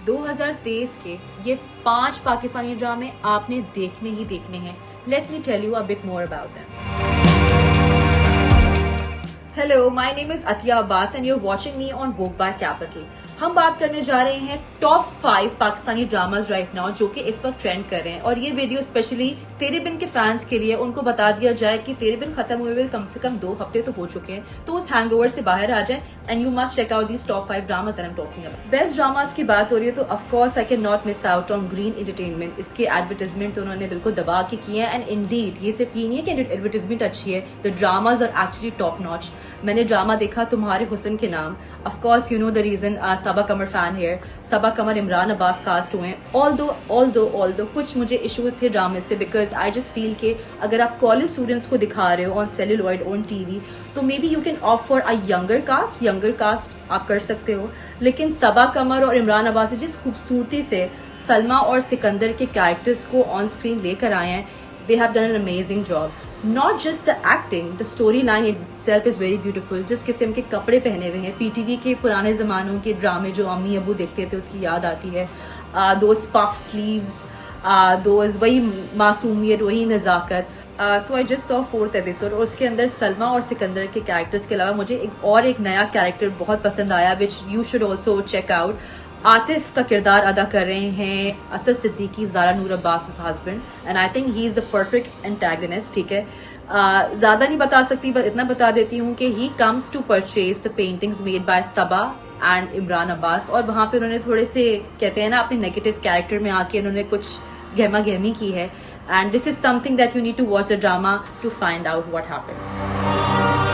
2023 के ये 5 पाकिस्तानी ड्रामे आपने देखने ही देखने हैं। Let me tell you a bit more about them. Hello, my name is Atiya Abbas and you are watching me on book by capital. हम बात करने जा रहे हैं top 5 Pakistani dramas right now जो कि इस वक्त ट्रेंड कर रहे हैं, और ये वीडियो स्पेशली तेरे बिन के फैंस के लिए, उनको बता दिया जाए कि तेरे बिन खत्म हुए हुए कम से कम 2 हफ्ते तो हो चुके हैं, तो उस हैंगओवर से बाहर आ जाए and you must check out these top 5 dramas that I am talking about. Best dramas की बात हो रही है तो of course I can not miss out on green entertainment. इसके एडवर्टाइजमेंट तो उन्होंने बिल्कुल दबा के किए हैं, एंड इंडीड ये सिर्फ ये नहीं है कि एडवर्टाइजमेंट अच्छी है, the dramas are actually top notch. मैंने ड्रामा देखा Tumhare Husn Ke Naam, of course you know the reason, Saba Qamar fan है, सबा कमर इमरान अब्बास कास्ट हुए। ऑल्दो कुछ मुझे इश्यूज थे ड्रामे से, बिकॉज आई जस्ट फील के अगर आप कॉलेज स्टूडेंट्स को दिखा रहे हो ऑन सेलुलॉइड ऑन टीवी तो maybe you can opt for a younger cast आप कर सकते हो। लेकिन सबा कमर और इमरान अब्बास जिस खूबसूरती से सलमा और सिकंदर के कैरेक्टर्स को ऑन स्क्रीन लेकर आए हैं, they have done an amazing job. Not just the acting, the storyline itself is very beautiful. जिस किस्म के कपड़े पहने हुए हैं, पीटीवी के पुराने ज़मानों के ड्रामे जो अम्मी अबू देखते थे उसकी याद आती है। those puff sleeves, those वही मासूमियत, वही नज़ाकत। So I just saw 4th episode, और उसके अंदर सलमा और सिकंदर के कैरेक्टर्स के अलावा मुझे एक नया कैरेक्टर बहुत पसंद आया, which you should also check out. Atif का किरदार अदा कर रहे हैं Asad Siddiqui, Zara Noor Abbas husband, and I think he is the perfect antagonist. ठीक है, ज़्यादा नहीं बता सकती, बस इतना बता देती हूँ कि he comes to purchase the paintings made by Saba and Imran Abbas, और वहाँ पे उन्होंने थोड़े से कहते हैं ना अपने नेगेटिव कैरेक्टर में आके उन्होंने कुछ गहमा गहमी की है, and this is something that you need to watch the drama to find out what happened.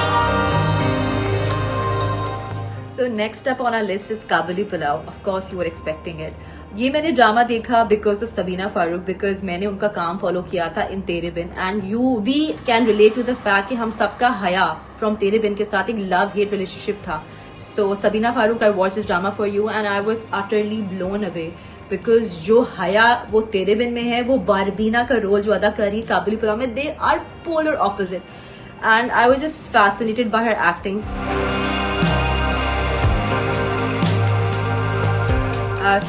So next up on our list is Kabuli Pulao. Of course you were expecting it. ये मैंने drama देखा because of Sabeena Farooq, because मैंने उनका काम follow किया था in Tere Bin, and we can relate to the fact कि हम सबका हया फ्रॉम तेरे बिन के साथ एक लव हेट रिलेशनशिप था। So Sabeena Farooq, I watch this drama for you and I was utterly blown away, because जो हया वो तेरे बिन में है, वो बारबीना का रोल जो अदा कर रही काबुली पुलाव में, they are polar opposite, and I was just fascinated by her acting.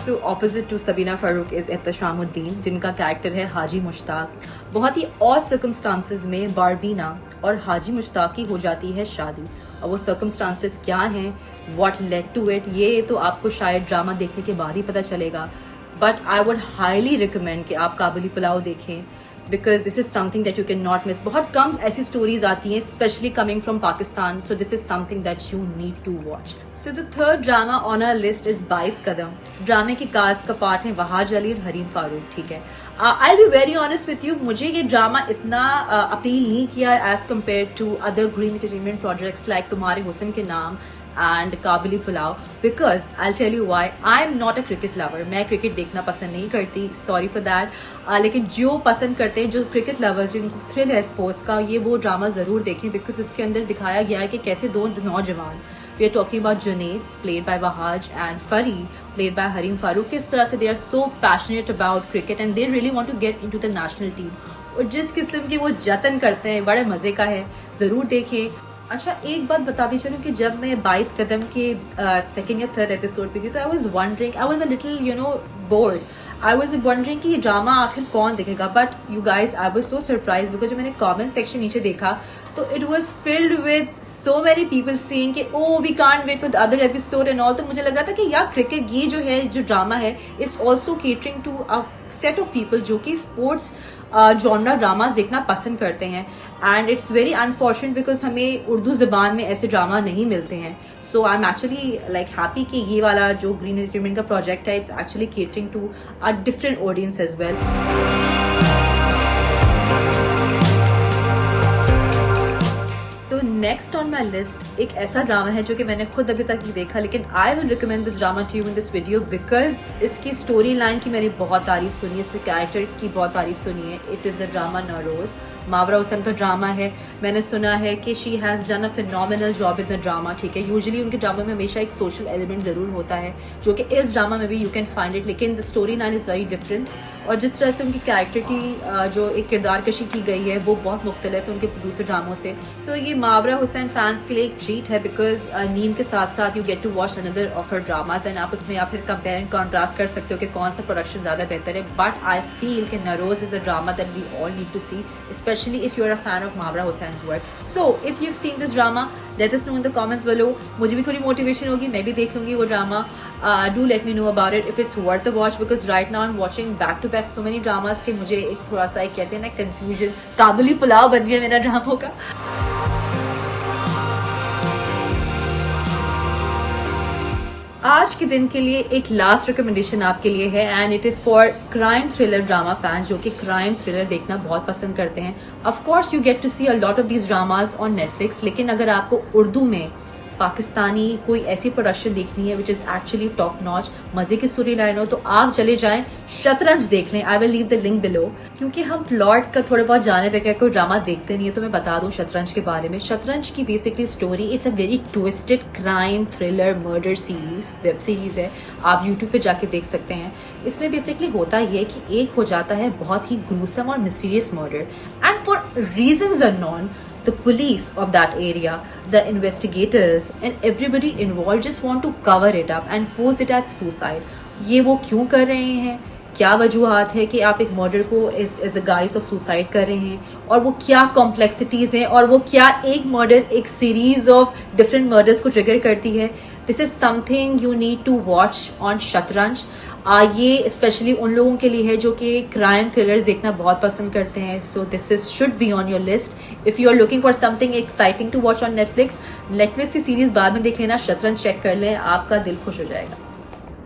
So opposite to Sabina Farooq is Ehteshamuddin, जिनका कैरेक्टर है हाजी मुश्ताक। बहुत ही और सर्कमस्टांसेस में बारबीना और हाजी मुश्ताक की हो जाती है शादी, और वो सर्कमस्टांसेस क्या हैं, व्हाट लेड टू इट, ये तो आपको शायद ड्रामा देखने के बाद ही पता चलेगा। But I would highly recommend कि आप काबुली पुलाव देखें, because this is something that you can not miss. बहुत कम ऐसी स्टोरीज आती हैं specially coming from Pakistan, so this is something that you need to watch. So the third drama on our list is 22 Qadam. ड्रामे की कास्ट का part है वहाज अली और हरीम फारूक। ठीक है, I be very honest with you, मुझे ये ड्रामा इतना अपील नहीं किया as compare to other Green Entertainment projects like Tumhare Husn Ke नाम and Kabuli Pulao, because I'll tell you why. I'm not a cricket lover. मैं क्रिकेट देखना पसंद नहीं करती, सॉरी फॉर दैट। लेकिन जो पसंद करते हैं, जो क्रिकेट लवर्स, जिनको थ्रिल है स्पोर्ट्स का, ये वो ड्रामा ज़रूर देखें, बिकॉज इसके अंदर दिखाया गया है कि कैसे 2 नौजवान, we are talking about Junaid played by Wahaj and Fari played by Hareem Farooq, किस तरह से they are so passionate about cricket and they really want to get into the national team, और जिस किस्म के वो जतन करते हैं, बड़े मज़े का है, ज़रूर देखें। अच्छा, एक बात बताती चलूँ कि जब मैं 22 कदम के सेकेंड या थर्ड एपिसोड पे थी तो I was wondering, I was a little bored, I was wondering कि ये ड्रामा आखिर कौन देखेगा। But you guys, I was so surprise, because जब मैंने कॉमेंट सेक्शन नीचे देखा तो it was filled with so many people saying कि oh we can't wait for the other episode and all. तो मुझे लग रहा था कि यार क्रिकेट ये जो है, जो ड्रामा है, it's also catering to a set of people जो कि स्पोर्ट्स जॉनरा ड्रामाज देखना पसंद करते हैं, and it's very unfortunate because हमें उर्दू ज़बान में ऐसे ड्रामा नहीं मिलते हैं। So I am actually like happy कि ये वाला जो ग्रीन एंटरटेनमेंट का प्रोजेक्ट है, it's actually catering to a different audience as well. So next on my list एक ऐसा ड्रामा है जो कि मैंने खुद अभी तक नहीं देखा, लेकिन I will recommend this drama to you in this video, because इसकी स्टोरी लाइन की मैंने बहुत तारीफ सुनी है, इसके कैरेक्टर की बहुत तारीफ सुनी है। It is the drama Nauroz, Mawra Hussain का ड्रामा है। मैंने सुना है कि she has done a phenomenal job in the drama. ठीक है, यूजुअली उनके ड्रामा में हमेशा एक सोशल एलिमेंट ज़रूर होता है, जो कि इस ड्रामा में भी यू कैन फाइंड इट, लेकिन the story line is very different, और जिस तरह से उनकी कैरेक्टर की जो एक किरदार कशी की गई है वो बहुत मुख्तलिफ है उनके दूसरे ड्रामों से। सो ये मावरा हुसैन फैंस के लिए एक ट्रीट है, बिकॉज नीम के साथ साथ you get to watch another of her dramas and आप उसमें या फिर कंपेयर एंड कॉन्ट्रास्ट कर सकते हो कि कौन सा प्रोडक्शन ज़्यादा बेहतर है। बट आई फील कि Nauroz is a drama that we all need to see, specially if you are a fan of Mawra Hussain's work. So if you seen this drama let us know in the comments below. मुझे भी थोड़ी motivation होगी, मैं भी देख लूँगी वो drama. Do let me know about it if it's worth the watch, because right now I am watching back to back so many dramas के मुझे एक थोड़ा सा एक कहते हैं ना कन्फ्यूजन, काबुली पुलाव बन गया मेरा ड्रामों का। आज के दिन के लिए एक लास्ट रिकमेंडेशन आपके लिए है and it is for crime thriller drama fans जो कि क्राइम थ्रिलर देखना बहुत पसंद करते हैं। Of course you get to see a lot of these dramas on Netflix, लेकिन अगर आपको उर्दू में पाकिस्तानी कोई ऐसी प्रोडक्शन देखनी है which is actually top notch, मज़े की स्टोरी लाइन हो, तो आप चले जाएं शतरंज देख लें। I will leave the link below. क्योंकि हम प्लॉट का थोड़ा बहुत जाने पे क्या कोई ड्रामा देखते नहीं है, तो मैं बता दूं शतरंज के बारे में। शतरंज की basically story it's a very twisted crime thriller murder series, web series है, आप यूट्यूब पे जाके देख सकते हैं। इसमें बेसिकली होता ये है कि एक हो जाता है बहुत ही ग्रूसम और mysterious murder and for reasons unknown the police of that area, the investigators and everybody involved just want to cover it up and pose it as suicide. ये वो क्यों कर रहे हैं, क्या वजूहात है कि आप एक मर्डर को as a guise of suicide कर रहे हैं, और वो क्या कॉम्प्लेक्सिटीज़ हैं, और वो क्या एक मर्डर एक सीरीज ऑफ डिफरेंट मर्डर्स को ट्रिगर करती है। This is something you need to watch on Shatranj. ये स्पेशली उन लोगों के लिए है जो कि क्राइम थ्रिलर्स देखना बहुत पसंद करते हैं। So this is should be on your list if you are looking for something exciting to watch on Netflix. Netflix की सीरीज बाद में देख लेना, शतरंज चेक कर लें, आपका दिल खुश हो जाएगा।